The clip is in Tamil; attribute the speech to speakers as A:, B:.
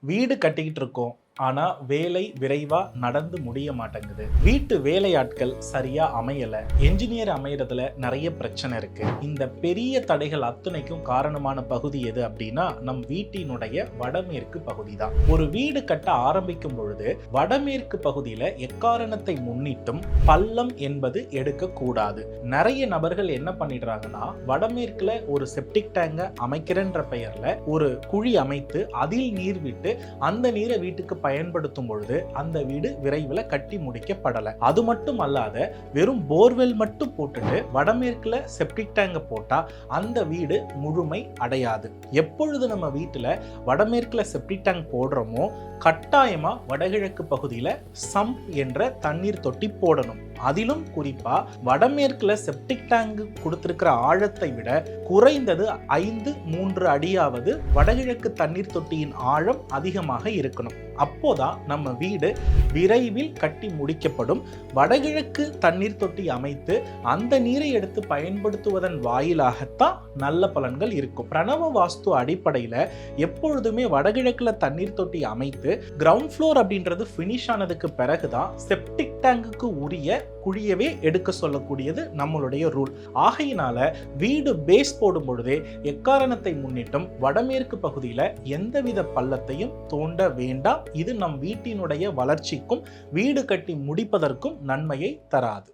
A: வீடு கட்டிக்கிட்டு இருக்கோம். ஆனா வேலை விரைவா நடந்து முடிய மாட்டேங்குது. வீட்டு வேலையாட்கள் சரியா அமையல. என்ஜினியர் அமையறதுல நிறைய பிரச்சனை இருக்கு. இந்த பெரிய தடைகள் அத்தனைக்கும் காரணமான பகுதி எது அப்படின்னா நம் வீட்டினுடைய வடமேற்கு பகுதி தான். ஒரு வீடு கட்ட ஆரம்பிக்கும் பொழுது வடமேற்கு பகுதியில எக்காரணத்தை முன்னிட்டும் பள்ளம் என்பது எடுக்க கூடாது. நிறைய நபர்கள் என்ன பண்ணிடுறாங்கன்னா வடமேற்குல ஒரு செப்டிக் டேங்க அமைக்கிறன்ற பெயர்ல ஒரு குழி அமைத்து அதில் நீர் விட்டு அந்த நீரை வீட்டுக்கு பயன்படுத்தும் பொழுது அந்த வீடு விரைவில் கட்டி முடிக்கப்படலை. அது மட்டும் அல்லாத வெறும் போர்வெல் மட்டும் போட்டுட்டு வடமேற்குல செப்டிக் டேங்க போட்டா அந்த வீடு முழுமை அடையாது. எப்பொழுது நம்ம வீட்டுல வடமேற்குல செப்டிக் டேங்க் போடுறோமோ கட்டாயமா வடகிழக்கு பகுதியில சம்ப் என்ற தண்ணீர் தொட்டி போடணும். அதிலும் குறிப்பா வடமேற்குல செப்டிக் டேங்க் கொடுத்திருக்கிற ஆழத்தை விட குறைந்தது 5-3 அடியாவது வடகிழக்கு தண்ணீர் தொட்டியின் ஆழம் அதிகமாக இருக்கணும். அப்போதான் நம்ம வீடு விரைவில் கட்டி முடிக்கப்படும். வடகிழக்கு தண்ணீர் தொட்டி அமைத்து அந்த நீரை எடுத்து பயன்படுத்துவதன் வாயிலாகத்தான் நல்ல பலன்கள் இருக்கும். பிரணவ வாஸ்து அடிப்படையில எப்பொழுதுமே வடகிழக்குல தண்ணீர் தொட்டி அமைத்து கிரவுண்ட் ஃப்ளோர் அப்படின்றது ஃபினிஷ் ஆனதுக்கு பிறகுதான் செப்டிக் டேங்குக்கு உரிய குழியவே எடுக்க சொல்லக்கூடியது நம்மளுடைய ரூல். ஆகையினால வீடு பேஸ் போடும் பொழுதே எக்காரணத்தை முன்னிட்டும் வடமேற்கு பகுதியில எந்தவித பள்ளத்தையும் தோண்ட வேண்டாம். இது நம் வீட்டினுடைய வளர்ச்சிக்கும் வீடு கட்டி முடிப்பதற்கும் நன்மையை தராது.